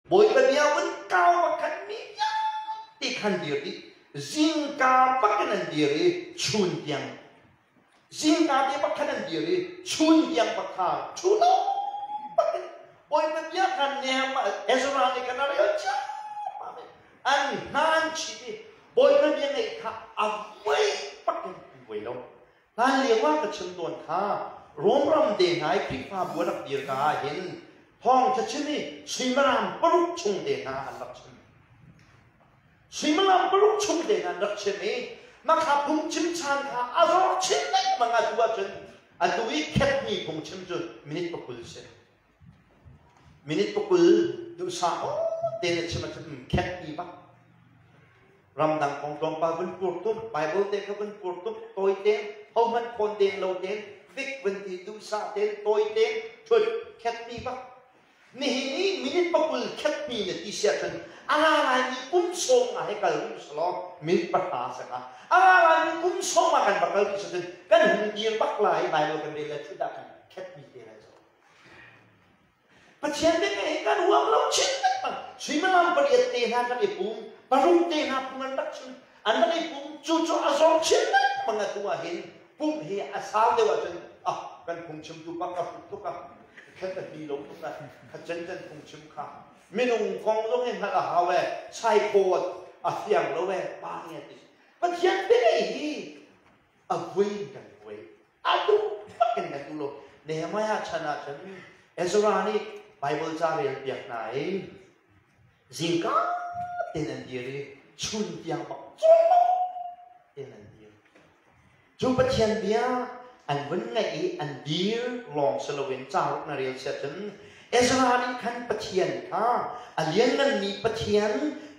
bồi cái bia vẫn cao mà khăn mi nhá thì khăn điều đi riêng ca bắt cái này điều đi chun tiếng riêng ca đi bắt cái này điều đi chun tiếng bắt thà chun đâu bồi cái bia khăn nè mà Ezra này cái nào đấy chứ anh nan chỉ đi bồi cái bia này thà vậy bắt cái vậy đâu nan liều quá cái chân tuần thà rôm râm đề này khi pha bùa đặc điều cả hiện phong cho chân đi suy mà làm bất lúc chung đề na ăn đặc chân suy mà làm bất lúc chung đề na đặc chân ấy mà khá phung chim chan khá à rồi chân đấy mà ngã tua chân à tui khét mi phung chim chân minute bọc cùi xe minute bọc cùi du sao tên là chim mà chim khét mi bác ram đằng phong tròn ba bên cuột tung Bible tên các bên cuột tung tôi tên hầu hết con tên lâu tên viết vấn đề du sao tên tôi tên chuột khét mi bácนี่มินิปกุลแค่มีเนี่ยที่เสียจนอะไรนี่กุ้มส่งมาให้กันรู้สลอมินิปัตตาสักอะไรนี่กุ้มส่งมากันบักกันรู้สึกกันหุ่นเอียงบักลายไปเรากันเรียนชุดดักแค่มีอะไรสักปัจจัยเด็กเองกันหัวเราชิดกันสุยมันลำปริยัตินะกันไอ้ปุ่มปรุงเตนะปุ่มนั้นดักชินอันนั้นไอ้ปุ่มจู่ๆอาสองชินนั้นมันก็ตัวเห็นปุ่มเฮียอาสาวเดียวจนกันปุ่มชิมตุบักกับตุกแค่แต่ดีลงทุกนั้นขัดเจนคงชิมข้าวไม่ลงกองต้องเห็นนักหาเว่ใช่โคตรเสียงแล้วเว่ป้าเนี่ยดิปัจจัยเป็นไอ้วิ่งกันเว้ยดูปักกันกันดูโลเนี่ยไม่ฮะชนะฉันเอสรานี่ไบเบิลจะเรียนเปียกไหนจิงก้าเต็นเดียร์ชุนยังบอกจุ๊บเต็นเดียร์จุ๊บปัจจัยเบียอันวันไงอันเดียร์ลองสโลเวนเจ้านาเรียนเสร็จฉันเอสรานี่ขันปะเทียนค่ะอันเลี้ยงนั้นมีปะเทียน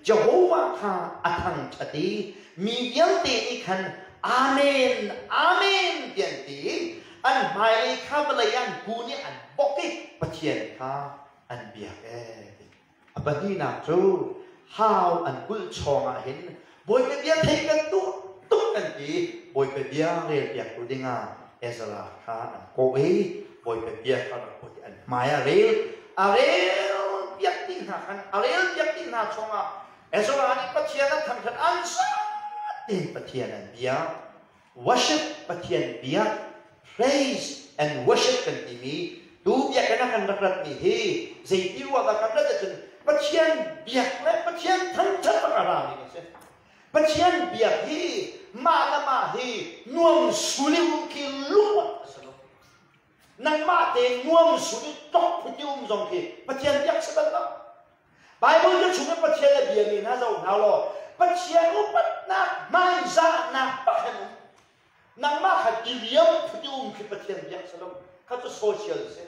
จะโหวาค่ะอัทังชดีมีเยี่ยมตีนี่ขันอาเมนอาเมนเตียนตีอันหมายเลยข้าบเลยอันกูนี่อันบอกที่ปะเทียนค่ะอันเบียกอันบัดนี้นะจูฮาวอันกุลชองเห็นบอยไปเบียกเทกันตุ๊กกันตีบอยไปเบียกเรียนเบียกกูดิ้งเอสราค่ะอันโกเอบอยไปเบียกกันกูที่อันหมายอะไรเบียกตีหากันอะไรเบียกตีหาชองเอสรานี่ปะเทียนนั้นทำฉันอันซ่าปะเทียนอันเบียก worship ปะเทียนเบียก praise and worship กันที่มีดูเบียกกันกันรักๆนี่เฮ้สิ่งที่ว่ากันนั่นจะเป็นปะเทียนเบียกและปะเทียนทั้งชั้นประการนี่ก็ใช่ปะเทียนเบียกเฮ้มาละมาเฮ้นวมสุริวกิลุวนั่งมาเตนวมสุริตกพุทธิวมจงเฮ้ปะเทียนเบียกสักแล้วไบเบิลจะช่วยปะเทียนเบียกนี่นะเจ้าหน้าล้อปะเทียนอุปนักไม่ซานักปะเห็นนั่งมาขัดอีเลียมพุทธิวมคือปะเทียนเบียกสักแล้วเขาจะโซเชียลเซ่